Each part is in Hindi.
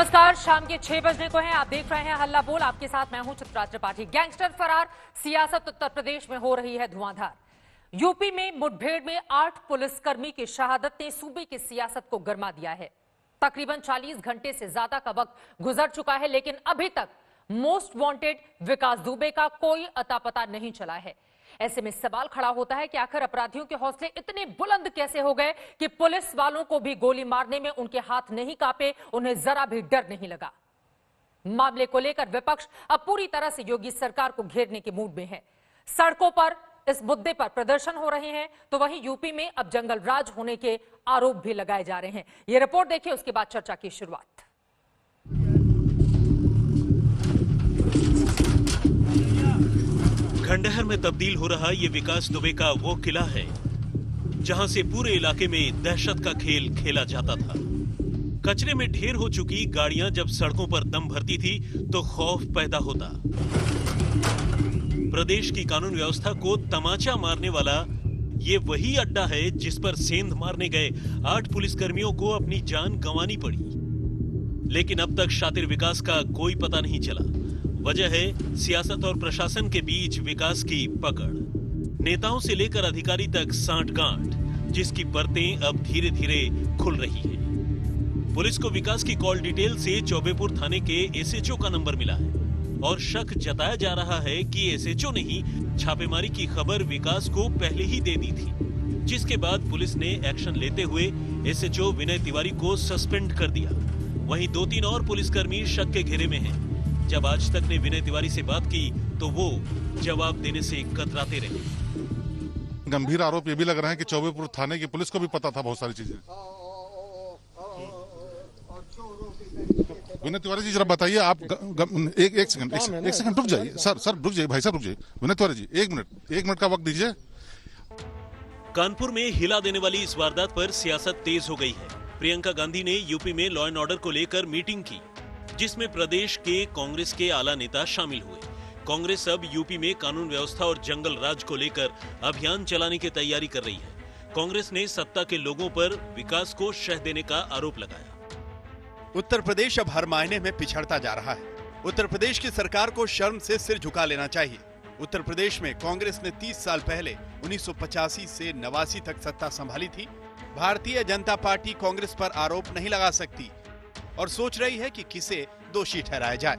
नमस्कार, शाम के 6 बजने को हैं। आप देख रहे हैं हल्ला बोल। आपके साथ मैं हूं चित्रा त्रिपाठी। गैंगस्टर फरार, सियासत उत्तर प्रदेश में हो रही है धुआंधार। यूपी में मुठभेड़ में 8 पुलिसकर्मी की शहादत ने सूबे की सियासत को गरमा दिया है। तकरीबन 40 घंटे से ज्यादा का वक्त गुजर चुका है, लेकिन अभी तक मोस्ट वांटेड विकास दुबे का कोई अता पता नहीं चला है। ऐसे में सवाल खड़ा होता है कि आखिर अपराधियों के हौसले इतने बुलंद कैसे हो गए कि पुलिस वालों को भी गोली मारने में उनके हाथ नहीं कांपे, उन्हें जरा भी डर नहीं लगा। मामले को लेकर विपक्ष अब पूरी तरह से योगी सरकार को घेरने के मूड में है। सड़कों पर इस मुद्दे पर प्रदर्शन हो रहे हैं, तो वहीं यूपी में अब जंगल राज होने के आरोप भी लगाए जा रहे हैं। यह रिपोर्ट देखिए, उसके बाद चर्चा की शुरुआत। खंडहर में तब्दील हो रहा ये विकास दुबे का वो किला है जहां से पूरे इलाके में दहशत का खेल खेला जाता था। कचरे में ढेर हो चुकी गाड़ियां जब सड़कों पर दम भरती थी तो खौफ पैदा होता। प्रदेश की कानून व्यवस्था को तमाचा मारने वाला ये वही अड्डा है जिस पर सेंध मारने गए 8 पुलिसकर्मियों को अपनी जान गंवानी पड़ी। लेकिन अब तक शातिर विकास का कोई पता नहीं चला। वजह है सियासत और प्रशासन के बीच विकास की पकड़। नेताओं से लेकर अधिकारी तक सांठगांठ, जिसकी परतें अब धीरे धीरे खुल रही है। पुलिस को विकास की कॉल डिटेल से चौबेपुर थाने के एसएचओ का नंबर मिला है और शक जताया जा रहा है कि एसएचओ ने ही छापेमारी की खबर विकास को पहले ही दे दी थी, जिसके बाद पुलिस ने एक्शन लेते हुए एसएचओ विनय तिवारी को सस्पेंड कर दिया। वहीं 2-3 और पुलिसकर्मी शक के घेरे में हैं। जब आज तक ने विनय तिवारी से बात की तो वो जवाब देने से कतराते रहे। गंभीर आरोप ये भी लग रहे हैं कि चौबेपुर थाने की पुलिस को भी पता था बहुत सारी चीजें। विनय तिवारी जी, जरा बताइए आप। एक सेकंड रुक जाइए सर रुक जाइए, भाई साहब रुक जाइए। विनय तिवारी जी, एक मिनट का वक्त दीजिए। कानपुर में हिला देने वाली इस वारदात पर सियासत तेज हो गई है। प्रियंका गांधी ने यूपी में लॉ एंड ऑर्डर को लेकर मीटिंग की, जिसमें प्रदेश के कांग्रेस के आला नेता शामिल हुए। कांग्रेस अब यूपी में कानून व्यवस्था और जंगल राज को लेकर अभियान चलाने की तैयारी कर रही है। कांग्रेस ने सत्ता के लोगों पर विकास को शह देने का आरोप लगाया। उत्तर प्रदेश अब हर मायने में पिछड़ता जा रहा है। उत्तर प्रदेश की सरकार को शर्म से सिर झुका लेना चाहिए। उत्तर प्रदेश में कांग्रेस ने 30 साल पहले 1985 से 89 तक सत्ता संभाली थी। भारतीय जनता पार्टी कांग्रेस पर आरोप नहीं लगा सकती और सोच रही है कि किसे दोषी ठहराया जाए।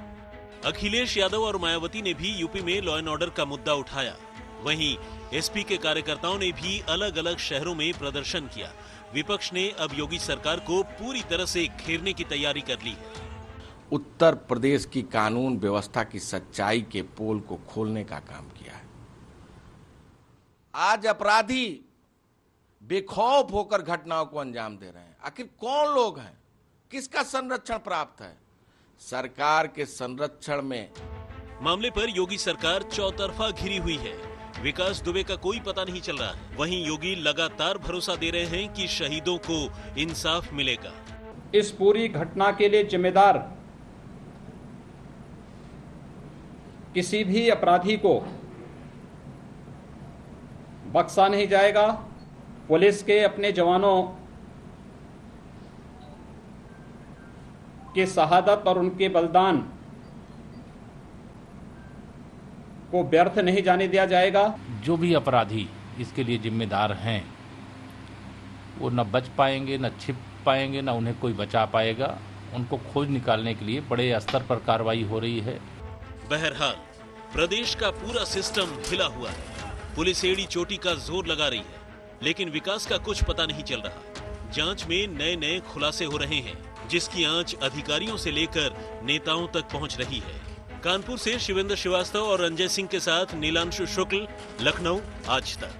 अखिलेश यादव और मायावती ने भी यूपी में लॉ एंड ऑर्डर का मुद्दा उठाया। वहीं एसपी के कार्यकर्ताओं ने भी अलग अलग शहरों में प्रदर्शन किया। विपक्ष ने अब योगी सरकार को पूरी तरह से घेरने की तैयारी कर ली है। उत्तर प्रदेश की कानून व्यवस्था की सच्चाई के पोल को खोलने का काम किया है। आज अपराधी बेखौफ होकर घटनाओं को अंजाम दे रहे हैं। आखिर कौन लोग हैं, किसका संरक्षण प्राप्त है? सरकार के संरक्षण में। मामले पर योगी सरकार चौतरफा घिरी हुई है। विकास दुबे का कोई पता नहीं चल रहा है। वहीं योगी लगातार भरोसा दे रहे हैं कि शहीदों को इंसाफ मिलेगा। इस पूरी घटना के लिए जिम्मेदार किसी भी अपराधी को बख्शा नहीं जाएगा। पुलिस के अपने जवानों के शहादत और उनके बलिदान को व्यर्थ नहीं जाने दिया जाएगा। जो भी अपराधी इसके लिए जिम्मेदार हैं वो न बच पाएंगे, न छिप पाएंगे, न उन्हें कोई बचा पाएगा। उनको खोज निकालने के लिए बड़े स्तर पर कार्रवाई हो रही है। बहरहाल प्रदेश का पूरा सिस्टम हिला हुआ है। पुलिस एड़ी चोटी का जोर लगा रही है, लेकिन विकास का कुछ पता नहीं चल रहा। जांच में नए नए खुलासे हो रहे हैं, जिसकी आंच अधिकारियों से लेकर नेताओं तक पहुंच रही है। कानपुर से शिवेंद्र श्रीवास्तव और रंजय सिंह के साथ नीलांशु शुक्ल, लखनऊ, आज तक।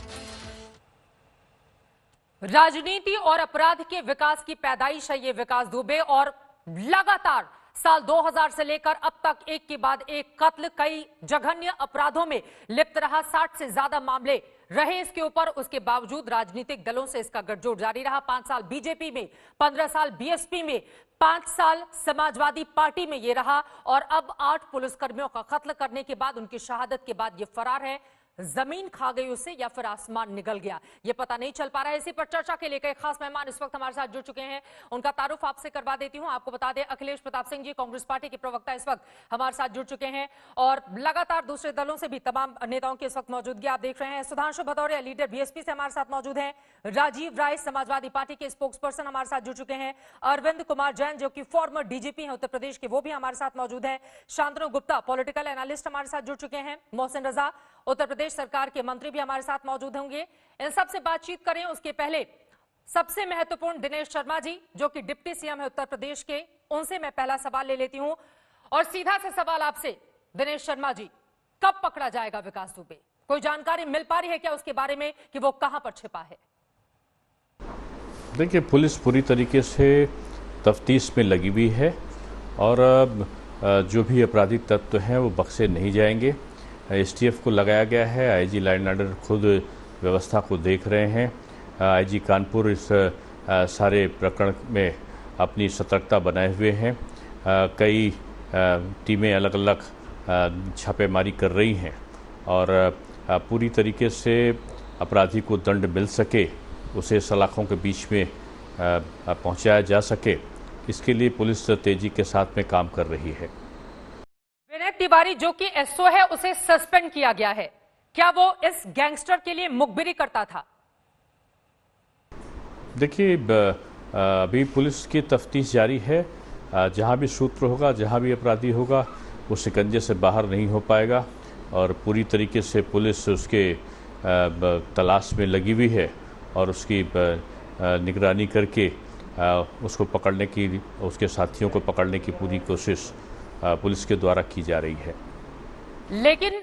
राजनीति और अपराध के विकास की पैदाइश है ये विकास दुबे, और लगातार साल 2000 से लेकर अब तक एक के बाद एक कत्ल, कई जघन्य अपराधों में लिप्त रहा। 60 से ज्यादा मामले रहे इसके ऊपर। उसके बावजूद राजनीतिक दलों से इसका गठजोड़ जारी रहा। 5 साल बीजेपी में, 15 साल बीएसपी में, 5 साल समाजवादी पार्टी में ये रहा, और अब 8 पुलिसकर्मियों का कत्ल करने के बाद, उनकी शहादत के बाद ये फरार है। जमीन खा गई उससे या फिर आसमान निगल गया, ये पता नहीं चल पा रहा है। इसी पर चर्चा के लिए कई खास मेहमान इस वक्त हमारे साथ जुड़ चुके हैं। उनका तारुफ आपसे करवा देती हूं। आपको बता दें, अखिलेश प्रताप सिंह जी कांग्रेस पार्टी के प्रवक्ता इस वक्त हमारे साथ जुड़ चुके हैं और लगातार दूसरे दलों से भी तमाम नेताओं की इस वक्त मौजूदगी आप देख रहे हैं। सुधांशु भदौरिया लीडर बीएसपी से हमारे साथ मौजूद हैं। राजीव राय समाजवादी पार्टी के स्पोक्स पर्सन हमारे साथ जुड़ चुके हैं। अरविंद कुमार जैन जो कि फॉर्मर डीजीपी हैं उत्तर प्रदेश के, वो भी हमारे साथ मौजूद हैं। शांतनु गुप्ता पॉलिटिकल एनालिस्ट हमारे साथ जुड़ चुके हैं। मोहसिन रजा उत्तर प्रदेश सरकार के मंत्री भी हमारे साथ मौजूद होंगे। इन सबसे बातचीत करें उसके पहले सबसे महत्वपूर्ण दिनेश शर्मा जी जो कि डिप्टी सीएम है उत्तर प्रदेश के, उनसे मैं पहला सवाल ले लेती हूं और सीधा से सवाल आपसे दिनेश शर्मा जी, कब पकड़ा जाएगा विकास दुबे? कोई जानकारी मिल पा रही है क्या उसके बारे में कि वो कहां पर छिपा है? देखिए, पुलिस पूरी तरीके से तफ्तीश में लगी हुई है और जो भी आपराधिक तत्व हैं वो बख्शे नहीं जाएंगे। एसटीएफ को लगाया गया है, आईजी लॉ एंड ऑर्डर खुद व्यवस्था को देख रहे हैं। आईजी कानपुर इस सारे प्रकरण में अपनी सतर्कता बनाए हुए हैं। कई टीमें अलग अलग छापेमारी कर रही हैं और पूरी तरीके से अपराधी को दंड मिल सके, उसे सलाखों के बीच में पहुंचाया जा सके, इसके लिए पुलिस तेजी के साथ में काम कर रही है। विनय तिवारी जो कि एसओ है उसे सस्पेंड किया गया है, क्या वो इस गैंगस्टर के लिए मुखबिरी करता था? देखिए, अभी पुलिस की तफ्तीश जारी है। जहां भी सूत्र होगा, जहां भी अपराधी होगा, वो शिकंजे से बाहर नहीं हो पाएगा और पूरी तरीके से पुलिस उसके तलाश में लगी हुई है और उसकी निगरानी करके उसको पकड़ने की, उसके साथियों को पकड़ने की पूरी कोशिश पुलिस के द्वारा की जा रही है। लेकिन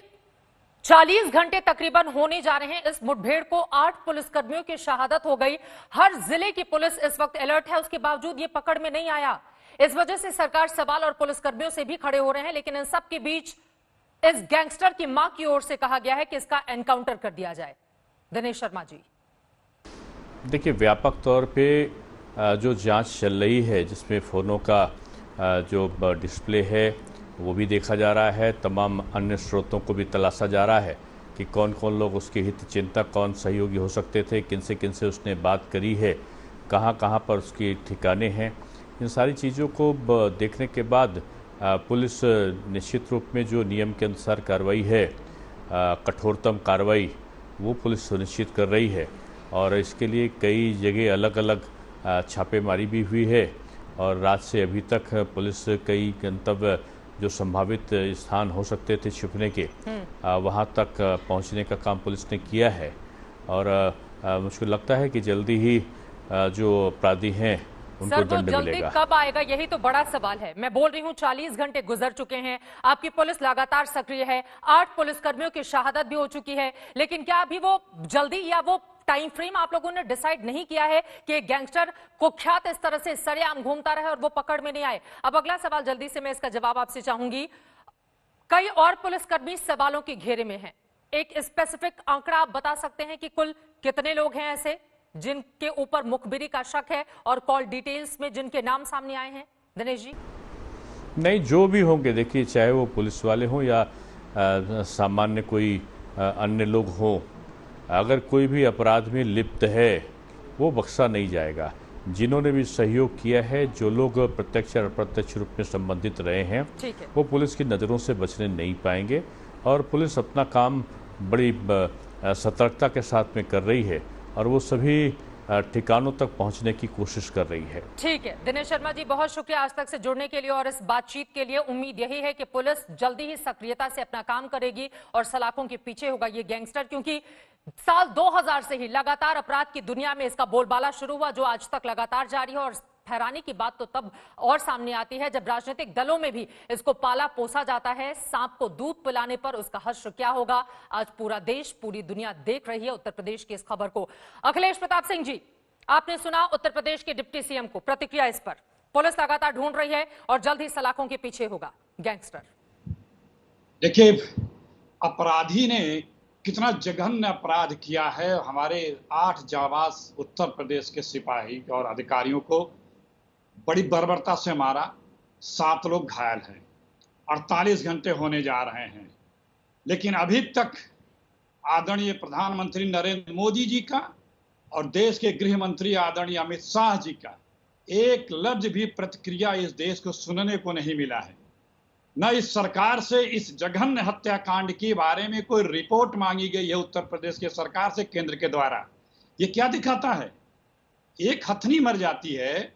40 घंटे तकरीबन होने जा रहे हैं इस मुठभेड़ को, 8 पुलिसकर्मियों की शहादत हो गई। हर जिले की पुलिस इस वक्त अलर्ट है, उसके बावजूद ये पकड़ में नहीं आया। इस वजह से सरकार सवाल और पुलिसकर्मियों से भी खड़े हो रहे हैं। लेकिन इन सब के बीच इस गैंगस्टर की मां की ओर से कहा गया है कि इसका एनकाउंटर कर दिया जाए। दिनेश शर्मा जी, देखिए, व्यापक तौर पे जो जांच चल रही है, जिसमें फ़ोनों का जो डिस्प्ले है वो भी देखा जा रहा है, तमाम अन्य स्रोतों को भी तलाशा जा रहा है कि कौन कौन लोग उसके हित चिंतक, कौन सहयोगी हो सकते थे, किनसे उसने बात करी है, कहाँ कहाँ पर उसके ठिकाने हैं। इन सारी चीज़ों को देखने के बाद पुलिस निश्चित रूप में जो नियम के अनुसार कार्रवाई है, कठोरतम कार्रवाई, वो पुलिस सुनिश्चित कर रही है और इसके लिए कई जगह अलग अलग छापेमारी भी हुई है और रात से अभी तक पुलिस कई गंतव्य जो संभावित स्थान हो सकते थे छिपने के, वहां तक पहुंचने का काम पुलिस ने किया है और मुझको लगता है कि जल्दी ही जो अपराधी हैं उनको दंड मिलेगा। कब आएगा, यही तो बड़ा सवाल है। मैं बोल रही हूँ 40 घंटे गुजर चुके हैं, आपकी पुलिस लगातार सक्रिय है, 8 पुलिसकर्मियों की शहादत भी हो चुकी है, लेकिन क्या अभी वो जल्दी या वो टाइम फ्रेम आप लोगों ने डिसाइड नहीं किया है कि गैंगस्टर कुख्यात इस तरह से सरेआम घूमता रहे और वो पकड़ में नहीं आए? अब अगला सवाल जल्दी से मैं इसका जवाब आपसे चाहूंगी। कई और पुलिसकर्मी सवालों के घेरे में हैं, एक स्पेसिफिक आंकड़ा आप बता सकते हैं कि कुल कितने लोग हैं ऐसे जिनके ऊपर मुखबिरी का शक है और कॉल डिटेल्स में जिनके नाम सामने आए हैं? दिनेश जी, नहीं, जो भी होंगे, देखिए, चाहे वो पुलिस वाले हों या सामान्य कोई अन्य लोग हों, अगर कोई भी अपराध में लिप्त है वो बख्शा नहीं जाएगा। जिन्होंने भी सहयोग किया है, जो लोग प्रत्यक्ष और अप्रत्यक्ष रूप में संबंधित रहे हैं, वो पुलिस की नज़रों से बचने नहीं पाएंगे और पुलिस अपना काम बड़ी सतर्कता के साथ में कर रही है और वो सभी ठिकानों तक पहुंचने की कोशिश कर रही है। ठीक है दिनेश शर्मा जी, बहुत शुक्रिया आज तक से जुड़ने के लिए और इस बातचीत के लिए। उम्मीद यही है कि पुलिस जल्दी ही सक्रियता से अपना काम करेगी और सलाखों के पीछे होगा ये गैंगस्टर, क्योंकि साल 2000 से ही लगातार अपराध की दुनिया में इसका बोलबाला शुरू हुआ जो आज तक लगातार जारी है। और हैरानी की बात तो तब और सामने आती है जब राजनीतिक दलों में भी इसको पाला पोसा जाता है। सांप को दूध पिलाने पर उसका हश्र क्या होगा, आज पूरा देश, पूरी दुनिया देख रही है उत्तर प्रदेश की इस खबर को। अखिलेश प्रताप सिंह जी, आपने सुना उत्तर प्रदेश के डिप्टी सीएम को, प्रतिक्रिया इस पर? पुलिस लगातार ढूंढ रही है और जल्द ही सलाखों के पीछे होगा गैंगस्टर। देखिए, अपराधी ने कितना जघन्य अपराध किया है। हमारे 8 जाबाज उत्तर प्रदेश के सिपाही और अधिकारियों को बड़ी बर्बरता से मारा, 7 लोग घायल हैं, 48 घंटे होने जा रहे हैं, लेकिन अभी तक आदरणीय प्रधानमंत्री नरेंद्र मोदी जी का और देश के गृह मंत्री आदरणीय अमित शाह जी का एक लफ्ज भी प्रतिक्रिया इस देश को सुनने को नहीं मिला है। न इस सरकार से इस जघन्य हत्याकांड के बारे में कोई रिपोर्ट मांगी गई है उत्तर प्रदेश के सरकार से केंद्र के द्वारा। ये क्या दिखाता है? एक हथनी मर जाती है,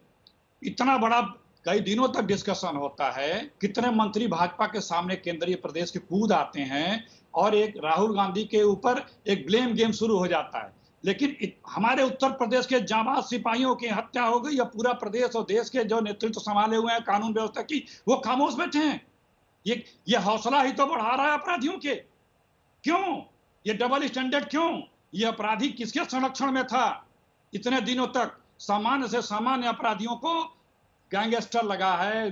इतना बड़ा कई दिनों तक डिस्कशन होता है, कितने मंत्री भाजपा के सामने केंद्रीय प्रदेश के कूद आते हैं और एक राहुल गांधी के ऊपर एक ब्लेम गेम शुरू हो जाता है। लेकिन हमारे उत्तर प्रदेश के जांबाज सिपाहियों की हत्या हो गई या पूरा प्रदेश और देश के जो नेतृत्व संभाले हुए हैं कानून व्यवस्था की, वो खामोश बैठे हैं। ये हौसला ही तो बढ़ा रहा है अपराधियों के। क्यों ये डबल स्टैंडर्ड? क्यों ये अपराधी किसके संरक्षण में था इतने दिनों तक? सामान्य से सामान्य अपराधियों को गैंगस्टर लगा है,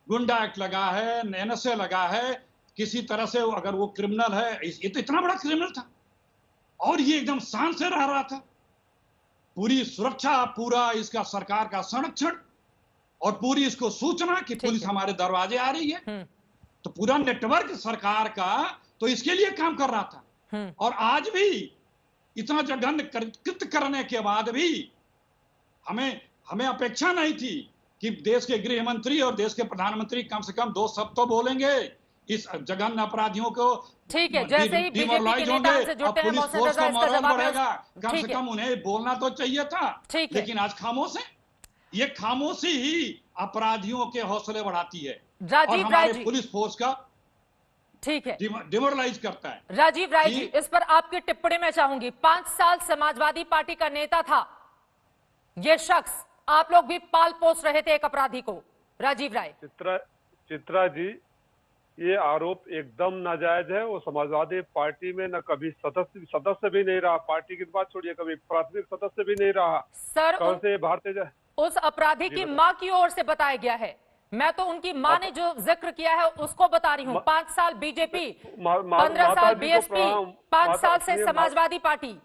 गुंडा एक्ट लगा है, एनएसए लगा है, किसी तरह से अगर वो क्रिमिनल है, ये तो इतना बड़ा क्रिमिनल था और ये एकदम शान से रह रहा था। पूरी सुरक्षा, पूरा इसका सरकार का संरक्षण और पूरी इसको सूचना कि पुलिस हमारे दरवाजे आ रही है, तो पूरा नेटवर्क सरकार का तो इसके लिए काम कर रहा था। और आज भी इतना जघन्य कृत्य करने के बाद भी हमें अपेक्षा नहीं थी कि देश के गृह मंत्री और देश के प्रधानमंत्री कम से कम दो शब्द तो बोलेंगे इस जघन्य अपराधियों को। ठीक है, जैसे ही बीजेपी के नेता से जुड़ते हैं पुलिस फोर्स का मोरल बढ़ेगा, कम से कम उन्हें बोलना तो चाहिए था, लेकिन आज खामोश है। ये खामोशी ही अपराधियों के हौसले बढ़ाती है और हमारे पुलिस फोर्स का ठीक है डिमोरलाइज करता है। राजीव राय जी, इस पर आपकी टिप्पणी मैं चाहूंगी। 5 साल समाजवादी पार्टी का नेता था ये शख्स, आप लोग भी पाल पोस रहे थे एक अपराधी को। राजीव राय। चित्रा जी, ये आरोप एकदम नाजायज है। वो समाजवादी पार्टी में न कभी सदस्य भी नहीं रहा, पार्टी की बात छोड़िए, कभी प्राथमिक सदस्य भी नहीं रहा। सर से भारतीय उस अपराधी की मां की ओर से बताया गया है, मैं तो उनकी मां ने जो जिक्र किया है उसको बता रही हूँ। 5 साल बीजेपी, 15 साल बीएसपी, 5 साल से समाजवादी पार्टी।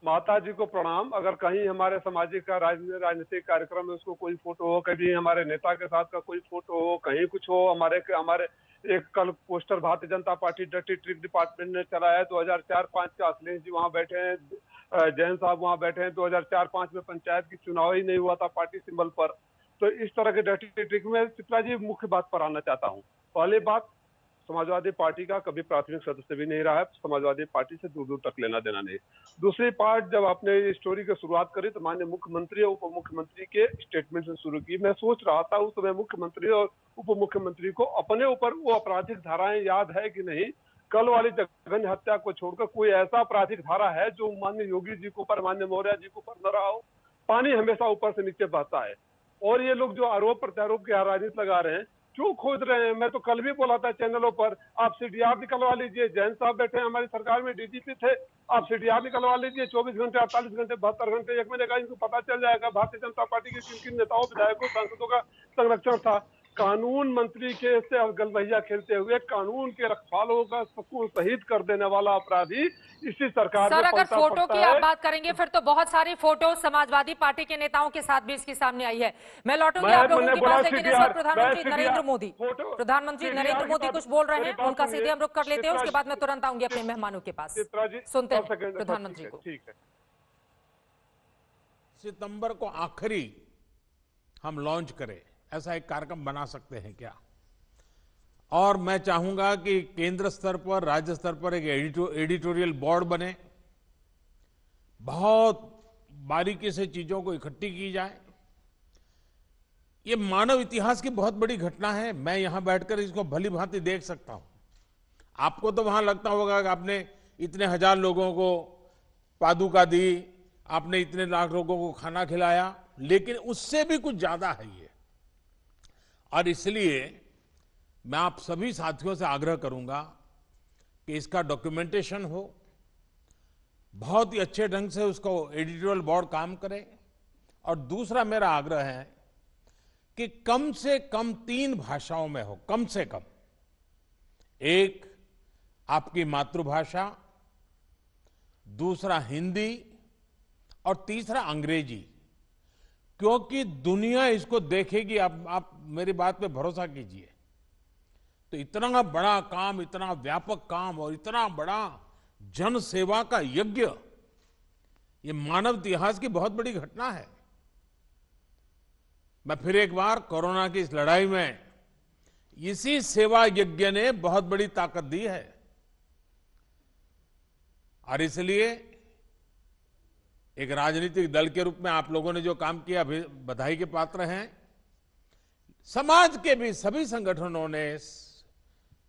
माता जी को प्रणाम। अगर कहीं हमारे सामाजिक का राजनीतिक कार्यक्रम में उसको कोई फोटो हो, कभी हमारे नेता के साथ का कोई फोटो हो, कहीं कुछ हो, हमारे एक कल poster Bharatiya Janata party dirty trick department ने चलाया है। 2004-5 के अखिलेश जी वहां बैठे हैं, जैन साहब वहां बैठे हैं। 2004-5 में पंचायत की चुनाव ही नहीं हुआ था पार्टी सिंबल पर। तो इस तरह के डर्टी ट्रिक में चित्रा जी मुख्य बात पर आना चाहता हूँ। पहली बात, समाजवादी पार्टी का कभी प्राथमिक सदस्य भी नहीं रहा है, समाजवादी पार्टी से दूर दूर तक लेना देना नहीं। दूसरी पार्ट, जब आपने इस स्टोरी की शुरुआत करी तो माननीय मुख्यमंत्री और उप मुख्यमंत्री के स्टेटमेंट से शुरू की। मैं सोच रहा था उस समय मुख्यमंत्री और उप मुख्यमंत्री को अपने ऊपर वो आपराधिक धाराएं याद है कि नहीं। कल वाली जघन्य हत्या को छोड़कर कोई ऐसा आपराधिक धारा है जो माननीय योगी जी को ऊपर, माननीय मौर्य जी को ऊपर न रहा हो? पानी हमेशा ऊपर से नीचे बहता है। और ये लोग जो आरोप प्रत्यारोप की राजनीति लगा रहे हैं, क्यों खोद रहे हैं? मैं तो कल भी बोला था चैनलों पर, आप सीडीआर निकलवा लीजिए। जैन साहब बैठे हैं, हमारी सरकार में डीजीपी थे, आप सीडीआर निकलवा लीजिए। 24 घंटे, 48 घंटे, 72 घंटे, 1 महीने का इनको पता चल जाएगा भारतीय जनता पार्टी के किन किन नेताओं, विधायकों, सांसदों का संरक्षण था। कानून मंत्री के से गलबहिया खेलते हुए कानून के रखवालों का सुकून शहीद कर देने वाला अपराधी इसी सरकार सर, अगर फोटो की आप बात करेंगे फिर तो बहुत सारी फोटो समाजवादी पार्टी के नेताओं के साथ भी इसकी सामने आई है। मैं लौटूंगी आप लोगों के पास, लेकिन इस वक्त प्रधानमंत्री नरेंद्र मोदी कुछ बोल रहे हैं, उनका सीधे हम रुख कर लेते हैं, उसके बाद मैं तुरंत आऊंगी अपने मेहमानों के पास। सुनते हैं प्रधानमंत्री को। ठीक है। सितंबर को आखिरी हम लॉन्च करें, ऐसा एक कार्यक्रम बना सकते हैं क्या? और मैं चाहूंगा कि केंद्र स्तर पर, राज्य स्तर पर एक एडिटोरियल बोर्ड बने, बहुत बारीकी से चीजों को इकट्ठी की जाए। ये मानव इतिहास की बहुत बड़ी घटना है। मैं यहां बैठकर इसको भली भांति देख सकता हूं। आपको तो वहां लगता होगा कि आपने इतने हजार लोगों को पादुका दी, आपने इतने लाख लोगों को खाना खिलाया, लेकिन उससे भी कुछ ज्यादा है ये। और इसलिए मैं आप सभी साथियों से आग्रह करूंगा कि इसका डॉक्यूमेंटेशन हो, बहुत ही अच्छे ढंग से उसको एडिटोरियल बोर्ड काम करे। और दूसरा मेरा आग्रह है कि कम से कम 3 भाषाओं में हो, कम से कम। एक आपकी मातृभाषा, दूसरा हिंदी और तीसरा अंग्रेजी, क्योंकि दुनिया इसको देखेगी। आप मेरी बात पे भरोसा कीजिए। तो इतना बड़ा काम, इतना व्यापक काम और इतना बड़ा जन सेवा का यज्ञ, ये मानव इतिहास की बहुत बड़ी घटना है। मैं फिर एक बार कोरोना की इस लड़ाई में इसी सेवा यज्ञ ने बहुत बड़ी ताकत दी है और इसलिए एक राजनीतिक दल के रूप में आप लोगों ने जो काम किया बधाई के पात्र हैं। समाज के भी सभी संगठनों ने,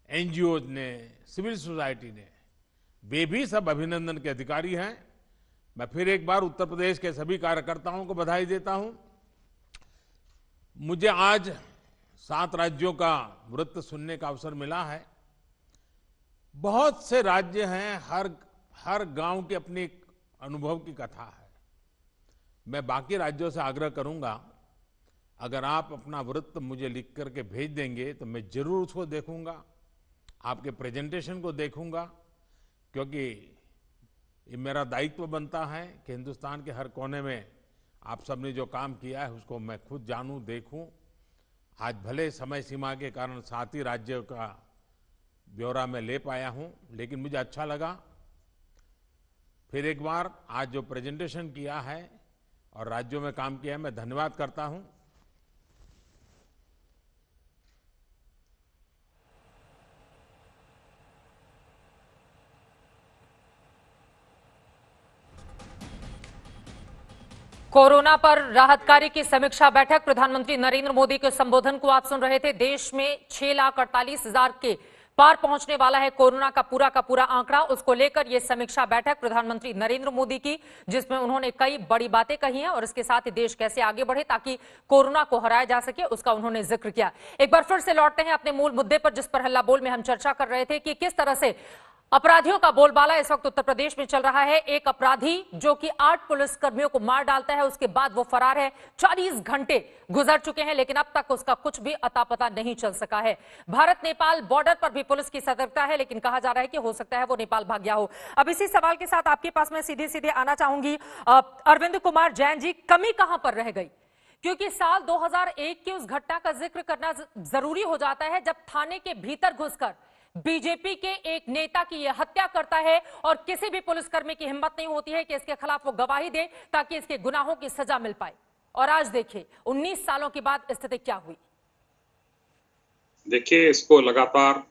एनजीओ ने, सिविल सोसाइटी ने, वे भी सब अभिनंदन के अधिकारी हैं। मैं फिर एक बार उत्तर प्रदेश के सभी कार्यकर्ताओं को बधाई देता हूं। मुझे आज 7 राज्यों का वृत्त सुनने का अवसर मिला है। बहुत से राज्य हैं, हर गांव की अपनी अनुभव की कथा है। मैं बाकी राज्यों से आग्रह करूंगा, अगर आप अपना वृत्त मुझे लिख करके भेज देंगे तो मैं जरूर उसको देखूंगा, आपके प्रेजेंटेशन को देखूंगा, क्योंकि ये मेरा दायित्व बनता है कि हिंदुस्तान के हर कोने में आप सबने जो काम किया है उसको मैं खुद जानूं, देखूं। आज भले समय सीमा के कारण 7 ही राज्यों का ब्यौरा मैं ले पाया हूं, लेकिन मुझे अच्छा लगा। फिर एक बार आज जो प्रेजेंटेशन किया है और राज्यों में काम किया है, मैं धन्यवाद करता हूं। कोरोना पर राहत कार्य की समीक्षा बैठक, प्रधानमंत्री नरेंद्र मोदी के संबोधन को आप सुन रहे थे। देश में 6,48,000 के पार पहुंचने वाला है कोरोना का पूरा आंकड़ा। उसको लेकर यह समीक्षा बैठक प्रधानमंत्री नरेंद्र मोदी की, जिसमें उन्होंने कई बड़ी बातें कही हैं और इसके साथ ही देश कैसे आगे बढ़े ताकि कोरोना को हराया जा सके, उसका उन्होंने जिक्र किया। एक बार फिर से लौटते हैं अपने मूल मुद्दे पर, जिस पर हल्ला बोल में हम चर्चा कर रहे थे कि किस तरह से अपराधियों का बोलबाला इस वक्त उत्तर प्रदेश में चल रहा है। एक अपराधी जो कि 8 पुलिसकर्मियों को मार डालता है, उसके बाद वो फरार है। 40 घंटे गुजर चुके हैं लेकिन अब तक उसका कुछ भी अता पता नहीं चल सका है। भारत नेपाल बॉर्डर पर भी पुलिस की सतर्कता है, लेकिन कहा जा रहा है कि हो सकता है वो नेपाल भाग गया हो। अब इसी सवाल के साथ आपके पास मैं सीधे आना चाहूंगी। अरविंद कुमार जैन जी, कमी कहां पर रह गई? क्योंकि साल 2001 की उस घटना का जिक्र करना जरूरी हो जाता है जब थाने के भीतर घुसकर बीजेपी के एक नेता की यह हत्या करता है और किसी भी पुलिसकर्मी की हिम्मत नहीं होती है कि इसके खिलाफ वो गवाही दे ताकि इसके गुनाहों की सजा मिल पाए। और आज देखिए 19 सालों के बाद स्थिति क्या हुई। देखिए, इसको लगातार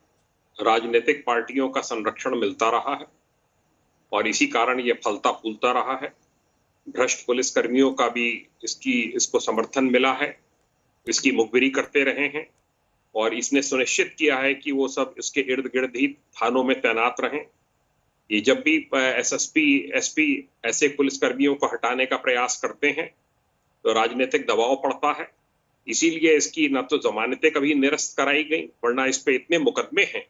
राजनीतिक पार्टियों का संरक्षण मिलता रहा है और इसी कारण ये फलता फूलता रहा है। भ्रष्ट पुलिसकर्मियों का भी इसको समर्थन मिला है, इसकी मुखबिरी करते रहे हैं और इसने सुनिश्चित किया है कि वो सब इसके इर्द गिर्द ही थानों में तैनात रहें। ये जब भी एसएसपी, एसपी ऐसे पुलिसकर्मियों को हटाने का प्रयास करते हैं तो राजनीतिक दबाव पड़ता है। इसीलिए इसकी न तो जमानतें कभी निरस्त कराई गई, वरना इस पे इतने मुकदमे हैं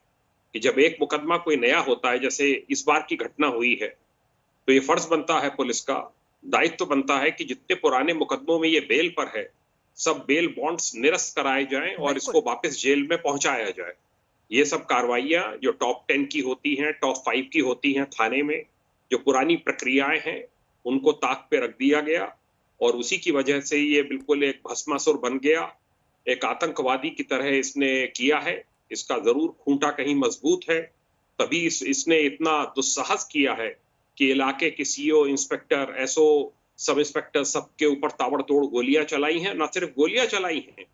कि जब एक मुकदमा कोई नया होता है, जैसे इस बार की घटना हुई है, तो ये फर्ज बनता है, पुलिस का दायित्व बनता है कि जितने पुराने मुकदमों में ये बेल पर है, सब बेल बॉन्ड्स निरस्त कराए जाएं और इसको वापस जेल में पहुंचाया जाए। ये सब कार्रवाइयां जो टॉप 10 की होती हैं, टॉप 5 की होती हैं थाने में, जो पुरानी प्रक्रियाएं हैं, उनको ताक पे रख दिया गया और उसी की वजह से ये बिल्कुल एक भस्मासुर बन गया। एक आतंकवादी की तरह इसने किया है। इसका जरूर खूंटा कहीं मजबूत है, तभी इसने इतना दुस्साहस किया है कि इलाके के CO, inspector, SO, sub inspector, सबके ऊपर ताबड़तोड़ गोलियां चलाई हैं। न सिर्फ गोलियां चलाई हैं,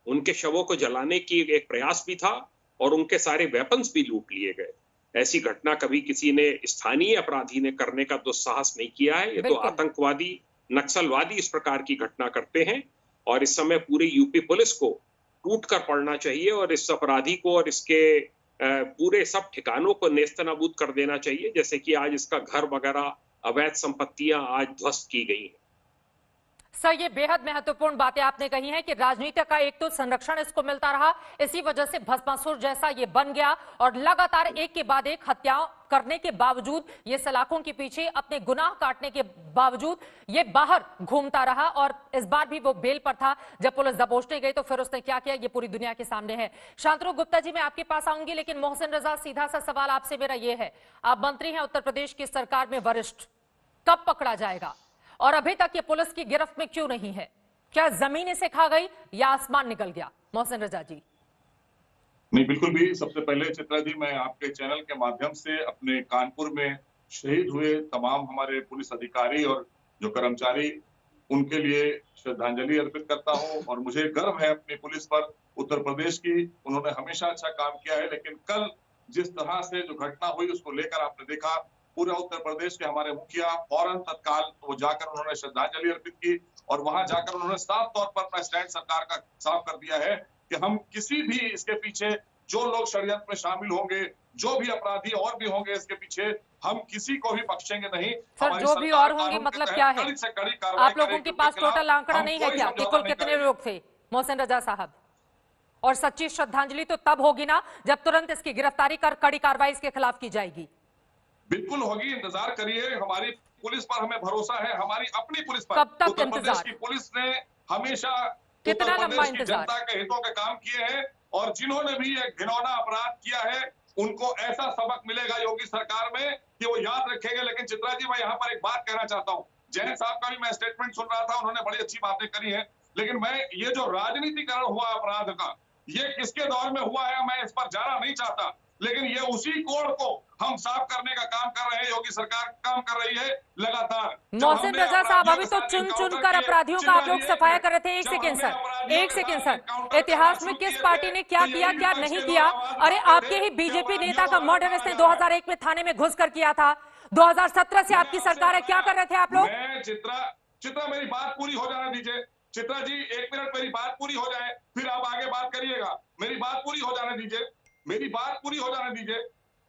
उनके शवों को जलाने की एक प्रयास भी था और उनके सारे वेपन्स भी लूट लिए गए। ऐसी घटना कभी किसी ने, स्थानीय अपराधी ने करने का दुस्साहस नहीं किया है। ये तो आतंकवादी, नक्सलवादी इस प्रकार की घटना करते हैं और इस समय पूरी यूपी पुलिस को टूट कर पड़ना चाहिए और इस अपराधी को और इसके पूरे सब ठिकानों को नेस्तनाबूद कर देना चाहिए, जैसे कि आज इसका घर वगैरह, अवैध संपत्तियां आज ध्वस्त की गई हैं। सर, ये बेहद महत्वपूर्ण बातें आपने कही हैं कि राजनीति का एक तो संरक्षण इसको मिलता रहा, इसी वजह से भस्मासुर जैसा ये बन गया और लगातार एक के बाद एक हत्याएं करने के बावजूद, ये सलाखों के पीछे अपने गुनाह काटने के बावजूद ये बाहर घूमता रहा और इस बार भी वो बेल पर था। जब पुलिस दबोचने गई तो फिर उसने क्या किया, ये पूरी दुनिया के सामने है। शांतनु गुप्ता जी, मैं आपके पास आऊंगी, लेकिन मोहसिन रजा, सीधा सा सवाल आपसे मेरा ये है, आप मंत्री हैं उत्तर प्रदेश की सरकार में वरिष्ठ, कब पकड़ा जाएगा और अभी तक ये पुलिस की गिरफ्त में क्यों नहीं है? क्या जमीन इसे खा गई या आसमान निकल गया? मोहसिन रजा जी। नहीं, बिल्कुल भी। सबसे पहले चित्रा जी, मैं आपके चैनल के माध्यम से अपने कानपुर में शहीद हुए तमाम हमारे पुलिस अधिकारी और जो कर्मचारी, उनके लिए श्रद्धांजलि अर्पित करता हूं। और मुझे गर्व है अपनी पुलिस पर, उत्तर प्रदेश की। उन्होंने हमेशा अच्छा काम किया है, लेकिन कल जिस तरह से जो घटना हुई उसको लेकर आपने देखा, पूरा उत्तर प्रदेश के हमारे मुखिया फौरन तत्काल वो जाकर उन्होंने श्रद्धांजलि अर्पित की और वहां जाकर उन्होंने साफ तौर पर अपना स्टैंड सरकार का साफ कर दिया है कि हम किसी भी इसके पीछे जो लोग षड्यंत्र में शामिल होंगे, जो भी अपराधी और भी होंगे इसके पीछे, हम किसी को भी बख्शेंगे नहीं। सर, जो भी और होंगे मतलब क्या है? आप लोगों के पास टोटल आंकड़ा नहीं है क्या कि कुल कितने लोग थे? मोहसिन रजा साहब, और सच्ची श्रद्धांजलि तो तब होगी ना जब तुरंत इसकी गिरफ्तारी कर कड़ी कार्रवाई इसके खिलाफ की जाएगी। बिल्कुल होगी, इंतजार करिए। हमारी पुलिस पर हमें भरोसा है, हमारी अपनी पुलिस पर। कब तक उत्तर प्रदेश इंतजार? की पुलिस ने हमेशा कितना उत्तर लंबा प्रदेश की इंतजार? जनता के हितों के काम किए हैं और जिन्होंने भी एक घिनौना अपराध किया है उनको ऐसा सबक मिलेगा योगी सरकार में कि वो याद रखेंगे। लेकिन चित्रा जी, मैं यहाँ पर एक बात कहना चाहता हूँ। जैन साहब का भी मैं स्टेटमेंट सुन रहा था, उन्होंने बड़ी अच्छी बातें करी है, लेकिन मैं ये जो राजनीतिकरण हुआ अपराध का, ये किसके दौर में हुआ है मैं इस पर जाना नहीं चाहता, लेकिन ये उसी कोण को हम साफ करने का काम कर रहे हैं। योगी सरकार काम कर रही है लगातार। मोहसिन रजा साहब, अभी तो चुन चुन कर अपराधियों का आप लोग सफाया कर रहे थे। एक सेकेंड सर, इतिहास में किस पार्टी ने क्या किया क्या नहीं किया? अरे आपके ही बीजेपी नेता का मर्डर इसने 2001 में थाने में घुस कर किया था। 2017 से आपकी सरकार है, क्या कर रहे थे आप लोग? चित्रा मेरी बात पूरी हो जाने दीजिए। चित्रा जी, 1 मिनट मेरी बात पूरी हो जाए, फिर आप आगे बात करिएगा। मेरी बात पूरी हो जाने दीजिए, मेरी बात पूरी हो जाने दीजिए।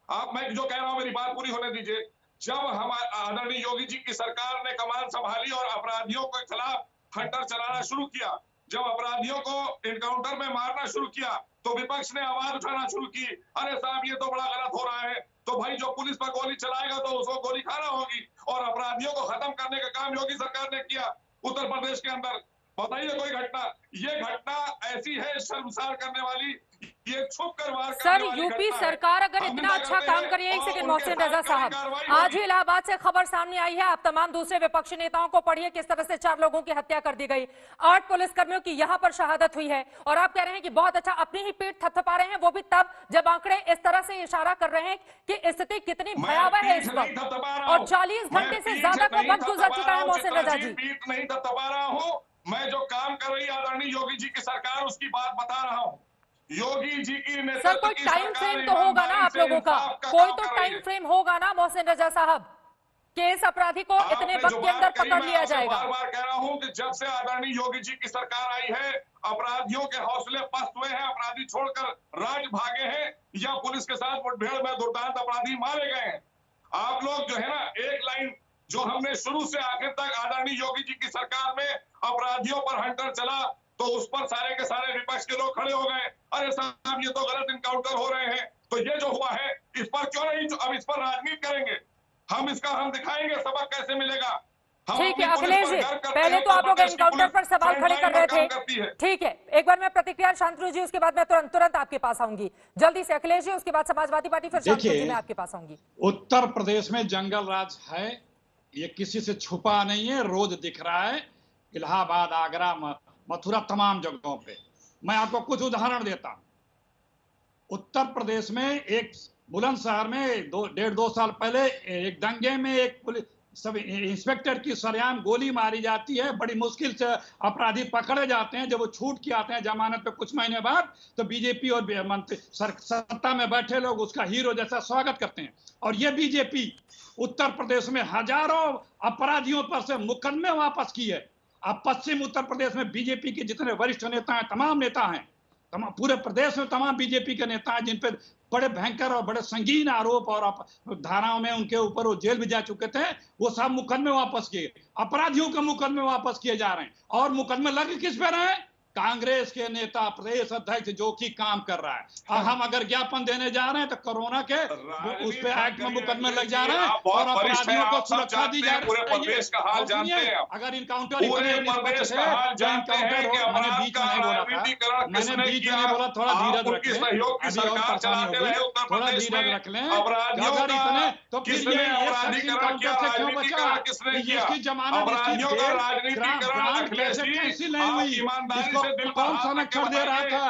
आप, मैं जो कह रहा हूं मेरी बात पूरी होने दीजिए। जब हमारे आदरणीय योगी जी की सरकार ने कमान संभाली और अपराधियों के खिलाफ हंटर चलाना शुरू किया, जब अपराधियों को एनकाउंटर में मारना शुरू किया, तो विपक्ष ने आवाज उठाना शुरू की, अरे साहब ये तो बड़ा गलत हो रहा है। तो भाई, जो पुलिस पर गोली चलाएगा तो उसको गोली खाना होगी, और अपराधियों को खत्म करने का काम योगी सरकार ने किया उत्तर प्रदेश के अंदर। बताइए कोई घटना, ये घटना ऐसी है शर्मसार करने वाली, ये छुप कर वार सर, यूपी सरकार अगर इतना अच्छा काम करिए। एक सेकंड मोहसिन रजा साहब, आज ही इलाहाबाद से खबर सामने आई है, आप तमाम दूसरे विपक्षी नेताओं को पढ़िए किस तरह से 4 लोगों की हत्या कर दी गई, 8 पुलिसकर्मियों की यहां पर शहादत हुई है, और आप कह रहे हैं कि बहुत अच्छा। अपनी ही पीठ थपथपा रहे हैं, वो भी तब जब आंकड़े इस तरह से इशारा कर रहे हैं कि स्थिति कितनी भयावह है इस वक्त, और 40 घंटे से ज्यादा का वक्त गुजर चुका है। मोहसिन रजा जी, पीठ नहीं थपथपा रहा हूँ, मैं जो काम कर रही आदरणीय योगी जी की सरकार उसकी बात बता रहा हूँ। योगी जी की नेतृत्व सर, कोई टाइम फ्रेम तो होगा ना आप लोगों का, कोई तो टाइम फ्रेम होगा ना मोहसिन रजा साहब, कि इस अपराधी को इतने वक्त के अंदर पकड़ लिया जाएगा। बार बार कह रहा हूं कि जब से आदरणीय योगी जी की सरकार आई है, अपराधियों के हौसले पस्त हुए हैं, अपराधी छोड़कर राज भागे हैं या पुलिस के साथ मुठभेड़ में दुर्दांत अपराधी मारे गए हैं। आप लोग जो है ना, एक लाइन जो हमने शुरू से आखिर तक आदरणीय योगी जी की सरकार में अपराधियों पर हंटर चला, तो उस पर सारे के सारे विपक्ष के लोग खड़े हो गए, अरे साहब ये तो गलत इनकाउंटर हो रहे हैं। तो ये जो हुआ है इस पर क्यों नहीं, अब इस पर राजनीति करेंगे हम, हम दिखाएंगे सबक कैसे मिलेगा। ठीक है अखिलेश जी, पहले तो आप लोग एनकाउंटर पर सवाल खड़े कर रहे थे, ठीक है। एक बार मैं प्रतिक्रिया शांतनु जी, उसके बाद मैं तुरंत आपके पास आऊंगी। जल्दी से अखिलेश जी, उसके बाद समाजवादी पार्टी, फिर शांतनु जी मैं आपके पास आऊंगी। उत्तर प्रदेश में जंगल राज है, ये किसी से छुपा नहीं है, रोज दिख रहा है। इलाहाबाद, आगरा, मथुरा, तमाम जगहों पे। मैं आपको कुछ उदाहरण देता हूं। उत्तर प्रदेश में एक बुलंदशहर में 1.5-2 साल पहले एक दंगे में एक पुलिस सब इंस्पेक्टर की सरेआम गोली मारी जाती है। बड़ी मुश्किल से अपराधी पकड़े जाते हैं। जब वो छूट के आते हैं जमानत पे कुछ महीने बाद, तो बीजेपी और मंत्री सत्ता में बैठे लोग उसका हीरो जैसा स्वागत करते हैं। और ये बीजेपी उत्तर प्रदेश में हजारों अपराधियों पर से मुकदमे वापस किए। अब पश्चिम उत्तर प्रदेश में बीजेपी के जितने वरिष्ठ नेता हैं, तमाम नेता हैं, पूरे प्रदेश में तमाम बीजेपी के नेता हैं जिन पर बड़े भयंकर और बड़े संगीन आरोप और धाराओं में उनके ऊपर वो जेल भी जा चुके थे, वो सब मुकदमे वापस किए। अपराधियों के मुकदमे वापस किए जा रहे हैं। और मुकदमे लगे किस पे रहे? कांग्रेस के नेता, प्रदेश अध्यक्ष जो कि काम कर रहा है। और हम अगर ज्ञापन देने जा रहे हैं तो कोरोना के उस पे एक्ट में मुकदमे लग जा रहे हैं और अपराधियों को सुरक्षा दी जा रही है। अगर इनकाउंटर मैंने बीच में नहीं बोला था, मैंने बीच में नहीं बोला, थोड़ा धीरज रख लें, अभी और परेशानी होगी, थोड़ा धीरज रख लें। अगर इतने तो फिर ये इनकाउंटर से क्यों बचा? इसकी जमानत कैसी नहीं हुई? इसको कौन संरक्षण दे रहा था?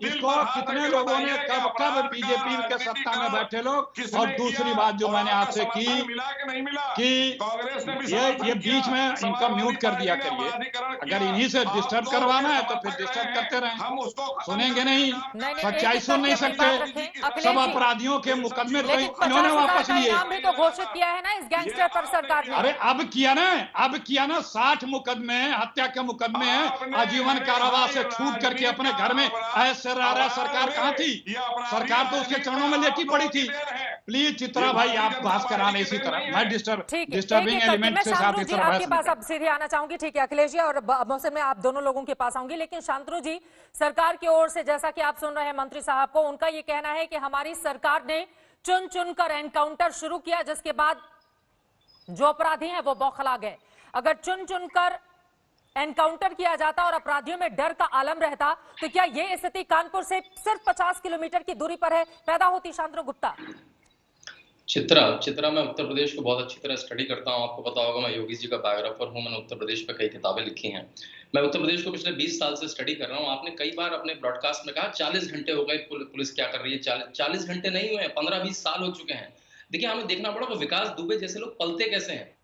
इसको कितने लोगों ने कब बीजेपी के सत्ता में बैठे लोग? और दूसरी बात जो मैंने आपसे की कि ये बीच में इनको म्यूट कर दिया करिए। अगर इन्हीं से डिस्टर्ब करवाना है तो फिर डिस्टर्ब करते रहें, सुनेंगे नहीं, सच्चाई सुन नहीं सकते। सब अपराधियों के मुकदमे तो इन्होंने वापस लिए। भी तो घोषित किया है ना इस गैंगस्टर पर सरकार ने। अरे अब किया ना 60 मुकदमे हत्या के मुकदमे हैं, आजीवन कारावास से छूट करके अपने घर में ऐसे रह रहा। सरकार कहाँ थी? सरकार तो उसके चरणों में लेटी पड़ी थी। प्लीज चित्रा भाई आप बहस कराने इसी तरह, मैं डिस्टर्बिंग एलिमेंट से साथ इस तरह आपके पास अब सीधे आना चाहूंगी। ठीक है अखिलेश जी और मौसम में आप दोनों लोगों के पास आऊंगी, लेकिन शांतनु जी, सरकार की ओर से जैसा कि आप सुन रहे हैं मंत्री साहब को, उनका ये कहना है कि हमारी सरकार ने चुन चुनकर एनकाउंटर शुरू किया, जिसके बाद जो अपराधी हैं वो बौखला गए। अगर चुन चुनकर एनकाउंटर किया जाता और अपराधियों में डर का आलम रहता तो क्या ये स्थिति कानपुर से सिर्फ 50 किलोमीटर की दूरी पर है पैदा होती? शांतनु गुप्ता। चित्रा मैं उत्तर प्रदेश को बहुत अच्छी तरह स्टडी करता हूं। आपको पता होगा मैं योगी जी का बायोग्राफर हूं, मैंने उत्तर प्रदेश पे कई किताबें लिखी हैं। मैं उत्तर प्रदेश को पिछले 20 साल से स्टडी कर रहा हूं। आपने कई बार अपने ब्रॉडकास्ट में कहा 40 घंटे हो गए पुलिस क्या कर रही है। 40 घंटे नहीं हुए, 15-20 साल हो चुके हैं। देखिए हमें देखना पड़ा कि विकास दुबे जैसे लोग पलते कैसे हैं।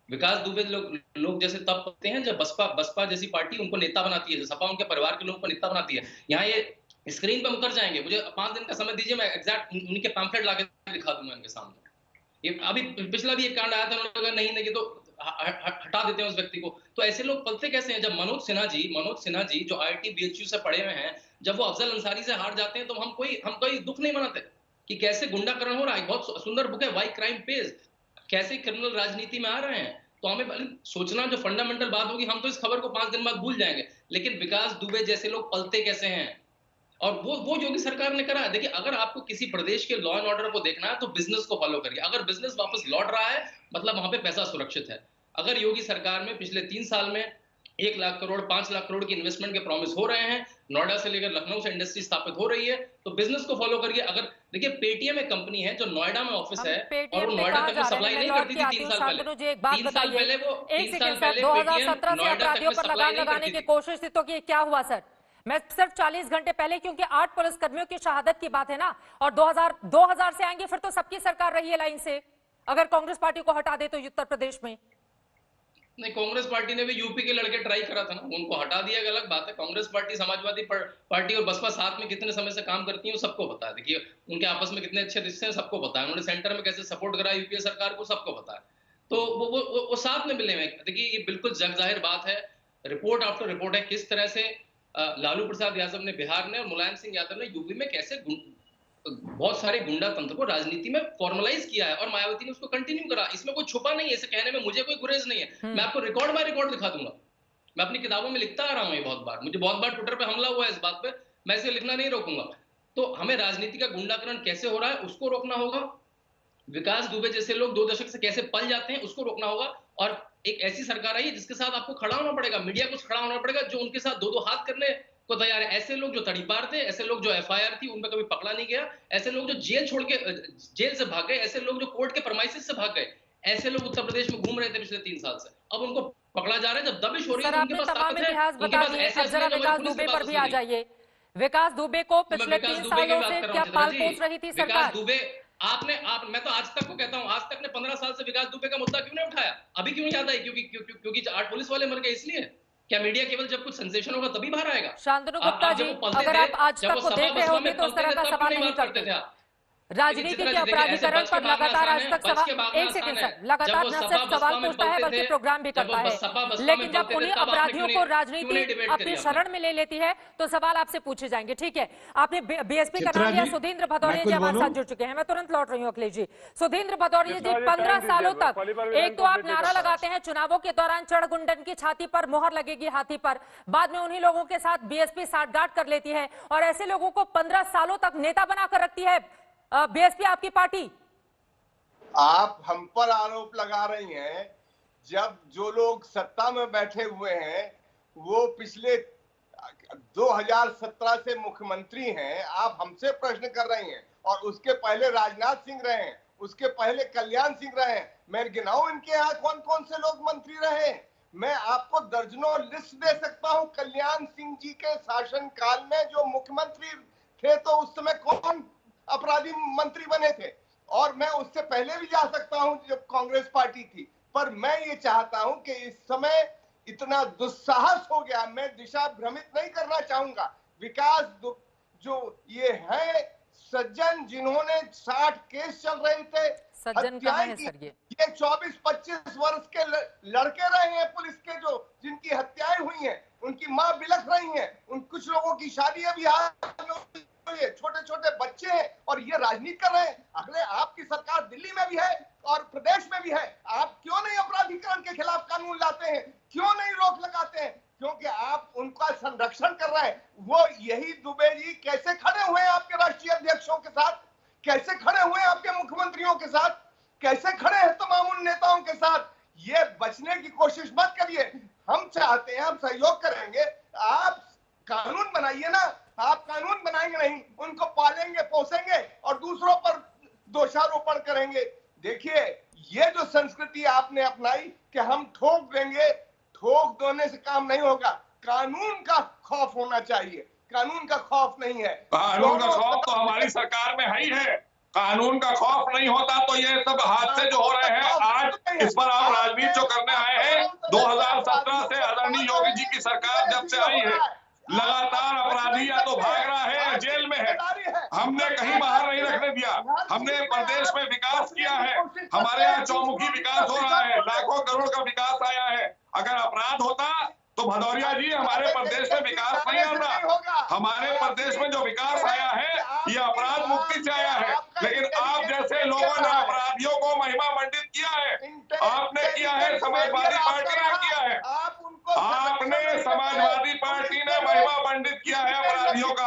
विकास दुबे लोग जैसे तब पलते हैं जब बसपा जैसी पार्टी उनको नेता बनाती है, सपा उनके परिवार के लोगों को नेता बनाती है। यहाँ ये स्क्रीन पर उतर जाएंगे, मुझे 5 दिन का समय दीजिए, मैं एग्जैक्ट उनके पैम्फलेट लाके दिखा दूंगा इनके सामने। ये अभी पिछला भी एक कांड आया था, उन्होंने कहा नहीं तो हटा देते हैं उस व्यक्ति को। तो ऐसे लोग पलते कैसे हैं? जब मनोज सिन्हा जी जो IIT BHU से पढ़े हुए हैं, जब वो अफजल अंसारी से हार जाते हैं तो हम कोई दुख नहीं मनाते कि कैसे गुंडाकरण हो रहा है। बहुत सुंदर बुक है वाई क्राइम पेज, कैसे क्रिमिनल राजनीति में आ रहे हैं। तो हमें सोचना जो फंडामेंटल बात होगी, हम तो इस खबर को 5 दिन बाद भूल जाएंगे, लेकिन विकास दुबे जैसे लोग पलते कैसे हैं? और वो योगी सरकार ने करा है। देखिए अगर आपको किसी प्रदेश के लॉ एंड ऑर्डर को देखना है तो बिजनेस को फॉलो करिए। अगर बिजनेस वापस लौट रहा है मतलब वहां पे पैसा सुरक्षित है। अगर योगी सरकार में पिछले 3 साल में 1 लाख करोड़ 5 लाख करोड़ की इन्वेस्टमेंट के प्रॉमिस हो रहे हैं, नोएडा से लेकर लखनऊ से इंडस्ट्री स्थापित हो रही है, तो बिजनेस को फॉलो करिए। अगर देखिए पेटीएम एक कंपनी है जो नोएडा में ऑफिस है और वो नोएडा तक सप्लाई नहीं करती थी 3 साल पहले। 3 साल पहले 2017 से अपराधियों पर लगाम लगाने की कोशिश थी, तो क्या हुआ सर? मैं सिर्फ 40 घंटे पहले, क्योंकि 8 पुलिसकर्मियों की शहादत की बात है ना, और 2000 से आएंगे फिर तो सबकी सरकार रही है लाइन से, अगर कांग्रेस पार्टी को हटा दे तो उत्तर प्रदेश में। नहीं, कांग्रेस पार्टी ने भी यूपी के लड़के ट्राई करा था ना, उनको हटा दिया, अलग बात है। कांग्रेस पार्टी, समाजवादी पार्टी और बसपा साथ में कितने समय से काम करती है वो सबको पता है। देखिए उनके आपस में कितने अच्छे रिश्ते हैं सबको पता है। उन्होंने सेंटर में कैसे सपोर्ट करा यूपीए सरकार को सबको पता है। तो वो साथ में मिले हुए। देखिए ये बिल्कुल जग जाहिर बात है, रिपोर्ट आफ्टर रिपोर्ट है, किस तरह से लालू प्रसाद यादव ने बिहार में और मुलायम सिंह यादव ने यूपी में कैसे बहुत सारे गुंडा तंत्र को राजनीति में फॉर्मलाइज किया है, और मायावती ने उसको कंटिन्यू करा। इसमें कोई छुपा नहीं है, ऐसे कहने में मुझे कोई गुरेज नहीं है। मैं आपको रिकॉर्ड बाय रिकॉर्ड दिखा दूंगा, मैं अपनी किताबों में लिखता आ रहा हूं ये बहुत बार। मुझे बहुत बार ट्विटर पे हमला हुआ है इस बात पे, मैं इसे लिखना नहीं रोकूंगा। तो हमें राजनीति का गुंडाकरण कैसे हो रहा है उसको रोकना होगा। विकास दुबे जैसे लोग 2 दशक से कैसे पल जाते हैं उसको रोकना होगा। और एक ऐसी सरकार आई जिसके साथ आपको खड़ा होना पड़ेगा, मीडिया को खड़ा होना पड़ेगा, जो उनके साथ 2-2 हाथ करने को तैयार है। ऐसे लोग जो तड़ीपार थे, ऐसे लोग जो FIR थी उन पर कभी पकड़ा नहीं गया, ऐसे लोग जो जेल से भाग गए, ऐसे लोग जो कोर्ट के परमाइसिस से भाग गए, ऐसे लोग उत्तर प्रदेश में घूम रहे थे पिछले 3 साल से। अब उनको पकड़ा जा रहा है जब दबिश हो रही है। उनके पास ताकत है, उनके पास ऐसे विकास दुबे पर भी आ जाइए। विकास दुबे को पिछले 3 सालों से क्या पाल पोस रही थी सरकार? विकास दुबे मैं तो आज तक को कहता हूं, आज तक ने 15 साल से विकास दुबे का मुद्दा क्यों नहीं उठाया? अभी क्यों याद आई? क्योंकि 8 पुलिस वाले मर गए इसलिए। क्या मीडिया केवल जब कुछ सेंसेशन होगा तभी बाहर आएगा? शांतनु गुप्ता जी, अगर आप आज तक को देख रहे होंगे तो उस तरह का सवाल नहीं करते थे। राजनीति के अपराधीकरण पर लगातार आज तक सवाल, एक सेकंड सर, लगातार न सिर्फ सवाल पूछता है बल्कि प्रोग्राम भी करता है, लेकिन जब उन्हीं अपराधियों को राजनीति अपनी शरण में ले लेती है तो सवाल आपसे पूछे जाएंगे। ठीक है, आपने BSP का नाम लिया, सुधींद्र भदौरिया जी हमारे साथ जुड़ चुके हैं। मैं तुरंत लौट रही हूँ अखिलेश जी। सुधींद्र भदौरिया जी, 15 सालों तक एक तो आप नारा लगाते हैं चुनावों के दौरान चढ़ गुंडन की छाती पर मोहर लगेगी हाथी पर, बाद में उन्हीं लोगों के साथ BSP साठगांठ कर लेती है और ऐसे लोगों को 15 सालों तक नेता बनाकर रखती है BSP आपकी पार्टी। आप हम पर आरोप लगा रही हैं, जब जो लोग सत्ता में बैठे हुए हैं वो पिछले 2017 से मुख्यमंत्री हैं, आप हमसे प्रश्न कर रही हैं। और उसके पहले राजनाथ सिंह रहे हैं, उसके पहले कल्याण सिंह रहे हैं। मैं गिनाऊं इनके यहाँ कौन कौन से लोग मंत्री रहे? मैं आपको दर्जनों लिस्ट दे सकता हूं। कल्याण सिंह जी के शासनकाल में जो मुख्यमंत्री थे तो उस समय कौन अपराधी मंत्री बने थे, और मैं उससे पहले भी जा सकता हूं जब कांग्रेस पार्टी थी। पर मैं ये चाहता हूं कि इस समय इतना दुस्साहस हो गया, मैं दिशा भ्रमित नहीं करना चाहूंगा। विकास जो ये है सज्जन, जिन्होंने 60 केस चल रहे थे, सज्जन कहाँ है सर? ये 24-25 वर्ष के लड़के रहे हैं पुलिस के, जो जिनकी हत्याएं हुई हैं, उनकी मां बिलख रही हैं, उन कुछ लोगों की शादियां भी छोटे छोटे बच्चे हैं, और ये राजनीति कर रहे हैं। अगले आपकी सरकार दिल्ली में भी है और प्रदेश में भी है, आप क्यों नहीं अपराधीकरण के खिलाफ कानून लाते हैं, क्यों नहीं रोक लगाते हैं? क्योंकि आप उनका संरक्षण कर रहे हैं। वो यही दुबे जी कैसे खड़े हुए हैं आपके राष्ट्रीय अध्यक्षों के साथ, कैसे खड़े हुए हैं आपके मुख्यमंत्रियों के साथ, कैसे खड़े हैं तमाम उन नेताओं के साथ। ये बचने की कोशिश मत करिए। हम चाहते हैं, हम सहयोग करेंगे, आप कानून बनाइए ना। आप कानून बनाएंगे नहीं, उनको पालेंगे पोसेंगे और दूसरों पर दोषारोपण करेंगे। देखिए, ये जो संस्कृति आपने अपनाई कि हम ठोक देंगे, ठोक देने से काम नहीं होगा। कानून का खौफ होना चाहिए, कानून का खौफ नहीं है। कानून का खौफ तो हमारी सरकार में है ही है। कानून का खौफ नहीं होता तो ये सब हादसे जो हो रहे हैं, आज इस पर आप राजनीति जो करने आए हैं। 2017 से आदरणीय योगी जी की सरकार जब से आई है, लगातार अपराधी या तो भाग रहा है या जेल में है। हमने कहीं बाहर नहीं रखने दिया। हमने प्रदेश में विकास किया है। हमारे यहाँ चौमुखी विकास हो रहा है, लाखों करोड़ का विकास आया है। अगर अपराध होता तो भदौरिया जी, हमारे प्रदेश में विकास नहीं आता। हमारे प्रदेश में जो विकास आया है ये अपराध मुक्ति से आया है। लेकिन आप जैसे लोगों ने अपराधियों को महिमा मंडित किया है। आपने किया है, समाजवादी पार्टी ने किया है। आपने समाजवादी पार्टी ने महिमा मंडित किया है अपराधियों का।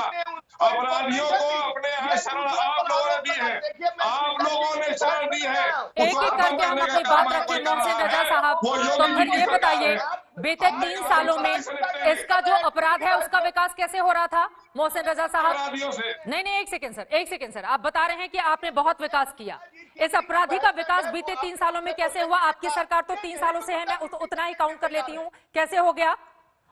अपराधियों को अपने यहाँ शरण आप लोगों ने दी है, आप लोगों ने शरण दी है। एक एक करके हम अपनी बात रखें। मोहसिन रजा साहब, तो फिर ये बताइए, बीते 3 सालों में इसका जो अपराध है उसका विकास कैसे हो रहा था मोहसिन रजा साहब? नहीं, एक सेकंड सर, आप बता रहे हैं कि आपने बहुत विकास किया। इस अपराधी का विकास बीते 3 सालों में कैसे हुआ? आपकी सरकार तो 3 सालों से है, मैं उतना ही काउंट कर लेती हूँ। कैसे हो गया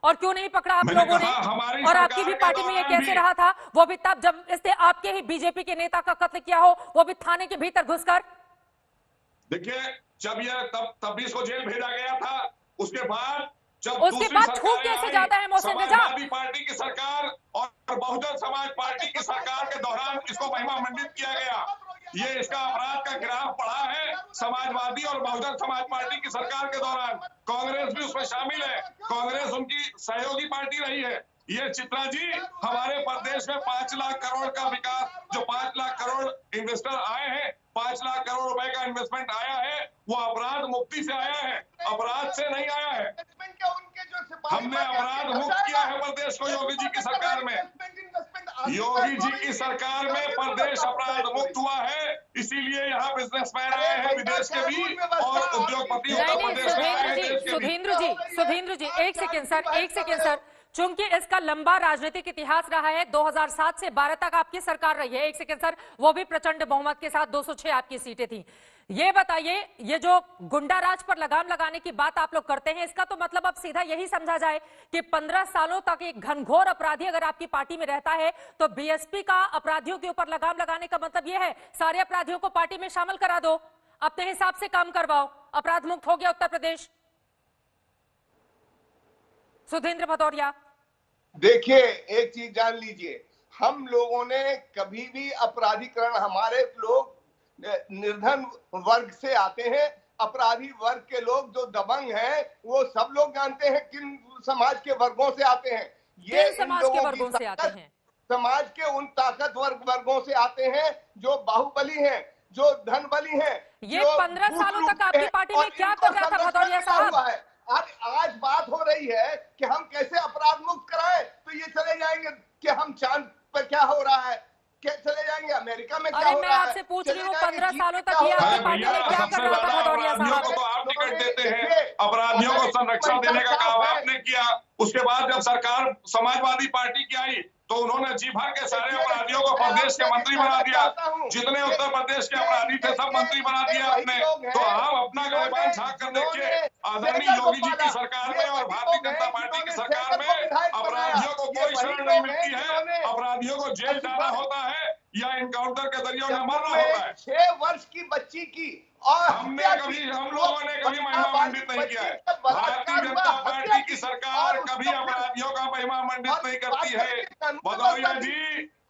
और क्यों नहीं पकड़ा आप लोगों ने? और आपकी भी पार्टी में ये कैसे रहा था? वो भी तब जब इसने आपके ही बीजेपी के नेता का कत्ल किया हो, वो भी थाने के भीतर घुसकर। देखिए, जब ये तब भी इसको जेल भेजा गया था। उसके बाद छूट कैसे जाता है मोहसिन रजा? समाजवादी पार्टी की सरकार और बहुजन समाज पार्टी की सरकार के दौरान इसको महिमा मंडित किया गया। ये इसका अपराध का ग्राफ बढ़ा है समाजवादी और बहुजन समाज पार्टी की सरकार के दौरान। कांग्रेस भी उसमें शामिल है, कांग्रेस उनकी सहयोगी पार्टी रही है। ये चित्रा जी, हमारे प्रदेश में 5 लाख करोड़ का विकास, जो 5 लाख करोड़ इन्वेस्टर आए हैं, 5 लाख करोड़ रुपए का इन्वेस्टमेंट आया है, वो अपराध मुक्ति से आया है, अपराध से नहीं आया है। हमने अपराध मुक्त किया है प्रदेश को योगी जी की सरकार में। योगी जी की सरकार में प्रदेश अपराध मुक्त हुआ है, इसीलिए यहाँ बिजनेसमैन आए हैं विदेश के भी और उद्योगपति उत्तर प्रदेश में आए हैं। सुधींद्र जी, एक सेकेंड सर, चूंकि इसका लंबा राजनीतिक इतिहास रहा है, 2007 से 12 तक आपकी सरकार रही है। एक सेकेंड सर, वो भी प्रचंड बहुमत के साथ 206 आपकी सीटें थी। ये बताइए, ये जो गुंडा राज पर लगाम लगाने की बात आप लोग करते हैं, इसका तो मतलब अब सीधा यही समझा जाए कि 15 सालों तक एक घनघोर अपराधी अगर आपकी पार्टी में रहता है तो बीएसपी का अपराधियों के ऊपर लगाम लगाने का मतलब यह है सारे अपराधियों को पार्टी में शामिल करा दो, अपने हिसाब से काम करवाओ, अपराध मुक्त हो गया उत्तर प्रदेश। सुधींद्र भदौरिया, देखिए, एक चीज जान लीजिए, हम लोगों ने कभी भी अपराधीकरण, हमारे लोग निर्धन वर्ग से आते हैं, अपराधी वर्ग के लोग जो दबंग हैं वो सब लोग जानते हैं किन समाज के वर्गों से आते हैं। ये समाज के वर्गों से आते हैं, समाज के उन ताकतवर वर्गों से आते हैं जो बाहुबली हैं, जो धनबली हैं। ये 15 सालों तक आपकी पार्टी में क्या कर रहा था भदौरिया साहब? आज बात हो रही है कि हम कैसे अपराध मुक्त कराएं, तो ये चले जाएंगे कि हम चांद पर क्या हो रहा है, क्या चले जाएंगे अमेरिका में क्या हो रहा है। मैं आपसे पूछ रही हूँ 15 सालों तक ये आपकी पार्टी में क्या कर रहा था भदौरिया साहब? को तो आप टिकट देते हैं, अपराधियों को संरक्षण देने का काम आपने किया। उसके बाद जब सरकार समाजवादी पार्टी की आई तो उन्होंने जी भर के सारे अपराधियों को प्रदेश के मंत्री बना दिया। जितने उत्तर प्रदेश के अपराधी थे सब मंत्री बना दिया आपने। तो हम अपना गलबान झाँक कर देखिए, आदरणीय योगी जी की सरकार में और भारतीय जनता पार्टी की सरकार में अपराधियों को कोई शरण नहीं मिलती है। अपराधियों को जेल जाना होता है या इनकाउंटर के जरिए उन्हें मरना होता है। 6 वर्ष की बच्ची की और हम लोगों ने कभी महिमा मंडित नहीं किया है। भारतीय जनता पार्टी की सरकार कभी अपराधियों का महिमा मंडित नहीं करती है। भदौरिया जी,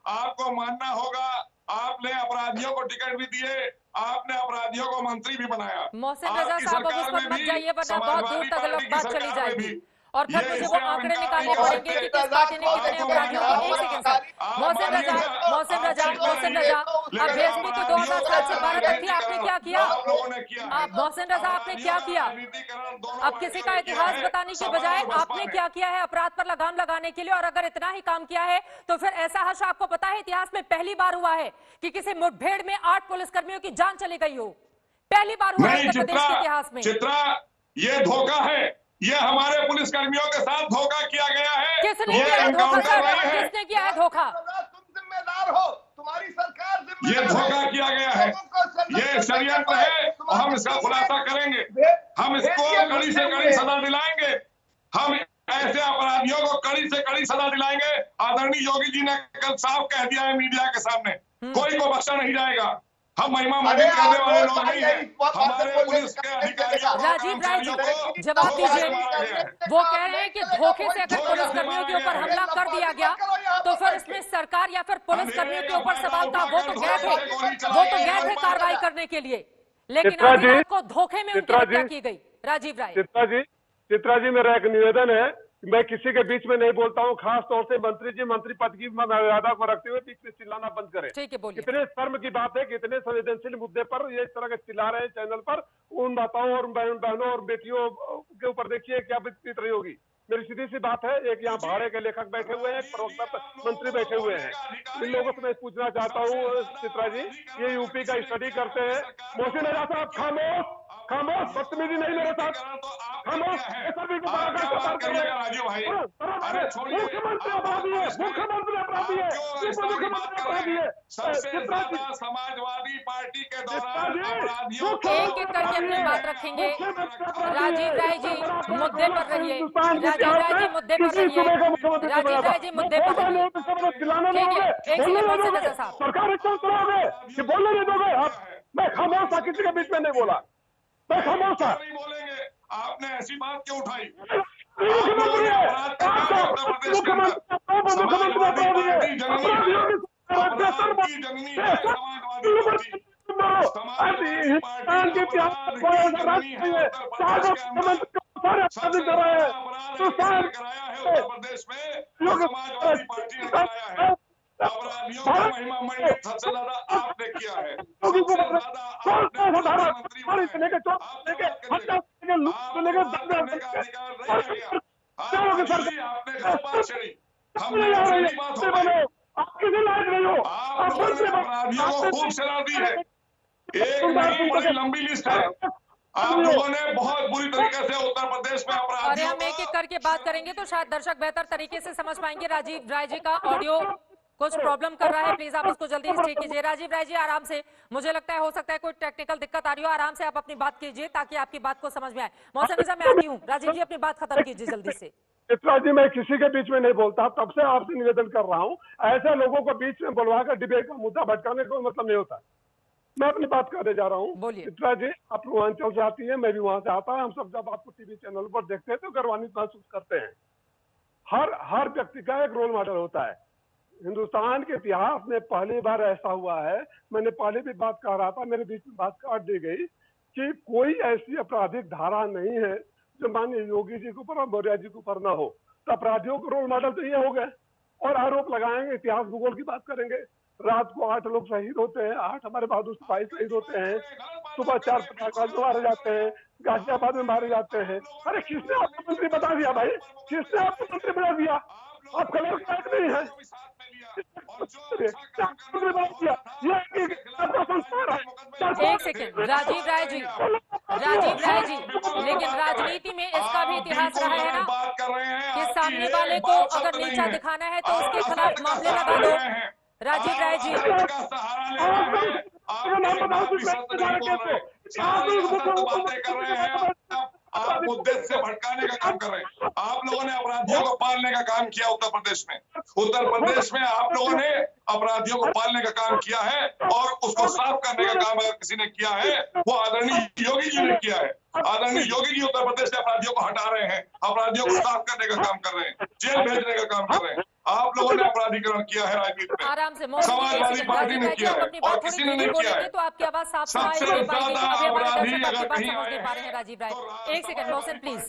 आपको मानना होगा, आपने अपराधियों को टिकट भी दिए, आपने अपराधियों को मंत्री भी बनाया। मोहसिन रजा साहब, अब उस पर मत जाइए वरना बहुत दूर तक बात चली जाएगी और फिर मुझे वो आंकड़े निकालने पड़ेंगे कि किस पार्टी ने कितने अपराधियों को। एक सेकंड सर, मोहसिन रजा, अब बीएसपी को 2007 से 12 तक थी, आपने क्या किया? आप मोहसिन रजा, आपने क्या किया? अब किसी का इतिहास बताने के बजाय आपने क्या किया है अपराध पर लगाम लगाने के लिए? और अगर इतना ही काम किया है तो फिर ऐसा हर्ष आपको पता है इतिहास में पहली बार हुआ है कि किसी मुठभेड़ में 8 पुलिसकर्मियों की जान चली गई हो? पहली बार हुआ है उत्तर प्रदेश के इतिहास में। चित्रा, ये धोखा है, ये हमारे पुलिसकर्मियों के साथ धोखा किया गया है। किसने किया है धोखा सर? किसने किया है धोखा? तुम जिम्मेदार हो, तुम्हारी सरकार जिम्मेदार ये धोखा किया गया है, ये षड्यंत्र है और हम इसका खुलासा करेंगे। हम इसको कड़ी से कड़ी सजा दिलाएंगे। हम ऐसे अपराधियों को कड़ी से कड़ी सजा दिलाएंगे। आदरणीय योगी जी ने कल साफ कह दिया है मीडिया के सामने, कोई को बख्शा नहीं जाएगा। हम महिमा मंडित करने वाले लोग नहीं हैं। हमारे पुलिस के अधिकारियों को, राजीव राय जी जवाब दीजिए। वो कह रहे हैं कि धोखे से अगर पुलिसकर्मियों के ऊपर हमला कर दिया गया तो फिर इसमें सरकार या फिर पुलिसकर्मियों के ऊपर सवाल था। वो तो गए थे कार्रवाई करने के लिए, लेकिन आपको धोखे में उनकी हत्या की गई। राजीव राय। चित्रा जी, मेरा एक निवेदन है, मैं किसी के बीच में नहीं बोलता हूँ, खास तौर से मंत्री जी मंत्री पद की मर्यादा को रखते हुए बीच में चिल्लाना बंद करें। ठीक है, बोलिए। कितने शर्म की बात है, कितने संवेदनशील मुद्दे पर ये इस तरह के चिल्ला रहे हैं चैनल पर। उन माताओं और बहनों और बेटियों के ऊपर देखिए क्या बीत रही होगी। मेरी सीधी सी बात है, एक यहाँ भाड़े के लेखक बैठे हुए हैं, एक प्रवक्ता मंत्री बैठे हुए हैं। इन लोगों से मैं पूछना चाहता हूँ चित्रा जी, ये यूपी का स्टडी करते हैं। मोहसिन रजा साहब खामोश, बदतमीजी नहीं मेरे साथ, खामोश। राजीव भाई, मुख्यमंत्री अपराधी है, मुख्यमंत्री अपराधी है, मुख्यमंत्री अपराधी है। सबसे ज्यादा समाजवादी पार्टी के दौरान अपराधियों को एक एक करके अपनी बात रखेंगे। राजीव राय जी मुद्दे पर रहिए। राजीव राय जी मुद्दे पर रहिए। राजीव राय जी मुद्दे पर रहिए। एक सेकंड, मोहसिन रजा साहब। सरकार क्यों चलाओगे कि बोलने नहीं दोगे आप? मैं खामोश था, किसी के बीच में नहीं बोला, मैं खामोश था। नहीं बोलेंगे, आपने ऐसी बात क्यों उठाई? अपराधियों का महिमा मंडित सबसे ज्यादा आपने किया है। अपराधियों को खूब सजा दी है, एक नहीं बड़ी लंबी लिस्ट है। आप लोगों ने बहुत बुरी तरीके से उत्तर प्रदेश में अपराधियों। अरे हम एक एक करके बात करेंगे तो शायद दर्शक बेहतर तरीके से समझ पाएंगे। राजीव राय जी का ऑडियो कुछ प्रॉब्लम कर रहा है, प्लीज आप उसको जल्दी से ठीक कीजिए। राजीव राय जी आराम से, मुझे लगता है हो सकता है कोई टेक्निकल दिक्कत आ रही हो, आराम से आप अपनी बात कीजिए ताकि आपकी बात को समझ में आए। मोहसिन रजा मैं आती हूँ, राजीव जी अपनी बात खत्म कीजिए जल्दी से। चित्रा जी, मैं किसी के बीच में नहीं बोलता, तब से आपसे निवेदन कर रहा हूँ, ऐसे लोगों को बीच में बुलवा कर डिबेट का मुद्दा भटकाने का मतलब नहीं होता। मैं अपनी बात करने जा रहा हूँ। चित्रा जी, आप पूर्वांचल से आती है, मैं भी वहां से आता हूँ। हम सब जब आपको टीवी चैनल पर देखते हैं तो गर्वान्वित महसूस करते हैं। हर व्यक्ति का एक रोल मॉडल होता है। हिंदुस्तान के इतिहास में पहली बार ऐसा हुआ है, मैंने पहले भी बात कह रहा था, मेरे बीच में बात काट दी गई, कि कोई ऐसी आपराधिक धारा नहीं है जो माननीय योगी जी के ऊपर और मौर्य जी के ऊपर ना हो। तो अपराधियों के रोल मॉडल तो ये हो गए, और आरोप लगाएंगे, इतिहास भूगोल की बात करेंगे। रात को 8 लोग शहीद होते हैं, 8 हमारे बहादुर सिपाही शहीद होते हैं, सुबह 4 पटाखे मारे जाते हैं, गाजियाबाद में मारे जाते हैं। अरे किसने आपको मंत्री बता दिया भाई? किसने आपको मंत्री बता दिया? आप कलर लायक नहीं है। एक सेकेंड राजीव राय जी, लेकिन राजनीति में इसका भी इतिहास रहा है ना कि सामने वाले को अगर नीचा दिखाना है तो उसके खिलाफ मामले लगा दो। राजीव राय जी, आप मुद्दे से भटकाने का काम कर रहे हैं। आप लोगों ने अपराधियों को पालने का काम किया उत्तर प्रदेश में। उत्तर प्रदेश में आप लोगों ने अपराधियों को पालने का काम किया है और उसको साफ करने का काम अगर किसी ने किया है वो आदरणीय योगी जी ने किया है। आदरणीय योगी जी उत्तर प्रदेश से अपराधियों को हटा रहे हैं, अपराधियों को साफ करने का काम कर रहे हैं, जेल भेजने का काम कर रहे हैं। आप लोगों ने अपराधीकरण किया है राजनीति में, आराम से समाजवादी पार्टी ने किया है और किसी ने नहीं किया है। तो आपकी आवाज साफ सबसे ज्यादा अपराधी अगर कहीं आए पा रहे हैं राजीव राय। एक सेकंड मोहसिन प्लीज।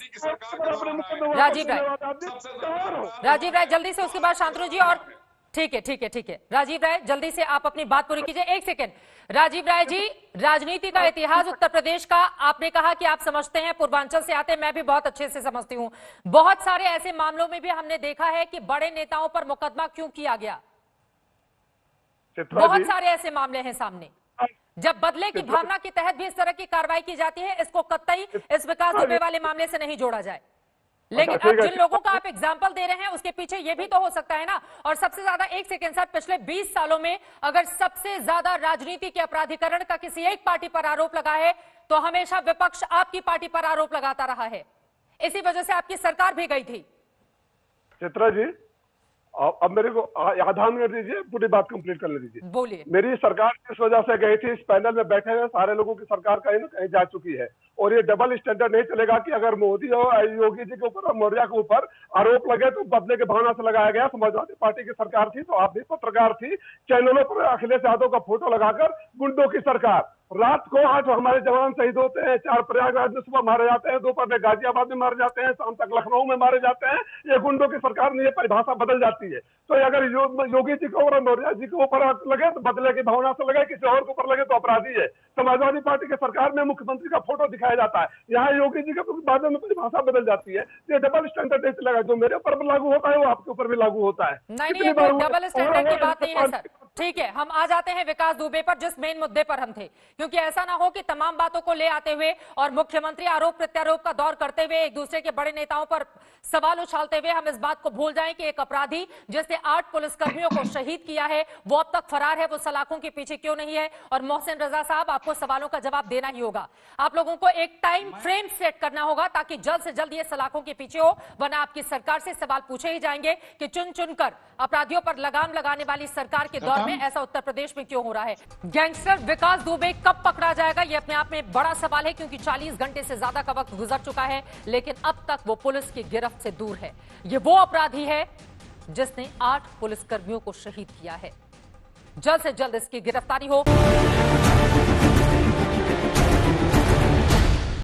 राजीव राय जल्दी से, उसके बाद शांतनु जी। और ठीक है राजीव राय जल्दी से आप अपनी बात पूरी कीजिए। एक सेकंड राजीव राय जी, राजनीति का इतिहास उत्तर प्रदेश का आपने कहा कि आप समझते हैं, पूर्वांचल से आते हैं, मैं भी बहुत अच्छे से समझती हूं। बहुत सारे ऐसे मामलों में भी हमने देखा है कि बड़े नेताओं पर मुकदमा क्यों किया गया, बहुत सारे ऐसे मामले हैं सामने। जब बदले की भावना के तहत भी इस तरह की कार्रवाई की जाती है, इसको कतई इस विकास दुबे वाले मामले से नहीं जोड़ा जाए। लेकिन अब जिन लोगों का आप एग्जाम्पल दे रहे हैं उसके पीछे ये भी तो हो सकता है ना। और सबसे ज्यादा, एक सेकेंड सर, पिछले 20 सालों में अगर सबसे ज्यादा राजनीति के अपराधीकरण का किसी एक पार्टी पर आरोप लगा है तो हमेशा विपक्ष आपकी पार्टी पर आरोप लगाता रहा है। इसी वजह से आपकी सरकार भी गई थी। चित्रा जी अब मेरे को आधा मिनट दीजिए, पूरी बात कंप्लीट करने दीजिए। बोलिए। मेरी सरकार किस वजह से गई थी, इस पैनल में बैठे हुए सारे लोगों की सरकार कहीं ना कहीं जा चुकी है। और ये डबल स्टैंडर्ड नहीं चलेगा कि अगर मोदी और योगी जी के ऊपर और मौर्य के ऊपर आरोप लगे तो बदले के भावना से लगाया गया। समाजवादी पार्टी की सरकार थी तो आप भी पत्रकार थी, चैनलों पर अखिलेश यादव का फोटो लगाकर गुंडों की सरकार। रात को 8 हमारे जवान शहीद होते हैं, 4 प्रयागराज में सुबह मारे जाते हैं, दोपहर में गाजियाबाद में मारे जाते हैं, शाम तक लखनऊ में मारे जाते हैं। ये गुंडों की सरकार में ये परिभाषा बदल जाती है। तो अगर योगी जी को और मौर्य जी के ऊपर लगे तो बदले की भावना से लगे, किसी और के ऊपर लगे तो अपराधी है। समाजवादी पार्टी की सरकार में मुख्यमंत्री का फोटो दिखाया जाता है, यहाँ योगी जी के बाद में परिभाषा बदल जाती है। ये डबल स्टैंडर्ड नहीं चलेगा, जो मेरे ऊपर लागू होता है वो आपके ऊपर भी लागू होता है। नहीं, डबल स्टैंडर्ड की बात नहीं है सर। ठीक है, हम आ जाते हैं विकास दुबे पर, जिस मेन मुद्दे पर हम थे, क्योंकि ऐसा ना हो कि तमाम बातों को ले आते हुए और मुख्यमंत्री आरोप प्रत्यारोप का दौर करते हुए एक दूसरे के बड़े नेताओं पर सवाल उछालते हुए हम इस बात को भूल जाएं कि एक अपराधी जिसने 8 पुलिसकर्मियों को शहीद किया है वो अब तक फरार है, वो सलाखों के पीछे क्यों नहीं है। और मोहसिन रजा साहब, आपको सवालों का जवाब देना ही होगा। आप लोगों को एक टाइम फ्रेम सेट करना होगा ताकि जल्द से जल्द ये सलाखों के पीछे हो, वरना आपकी सरकार से सवाल पूछे ही जाएंगे कि चुन चुनकर अपराधियों पर लगाम लगाने वाली सरकार के दौर में ऐसा उत्तर प्रदेश में क्यों हो रहा है। गैंगस्टर विकास दुबे कब पकड़ा जाएगा, ये अपने आप में बड़ा सवाल है, क्योंकि 40 घंटे से ज्यादा का वक्त गुजर चुका है लेकिन अब तक वो पुलिस की गिरफ्त से दूर है। ये वो अपराधी है जिसने 8 पुलिसकर्मियों को शहीद किया है। जल्द से जल्द इसकी गिरफ्तारी हो।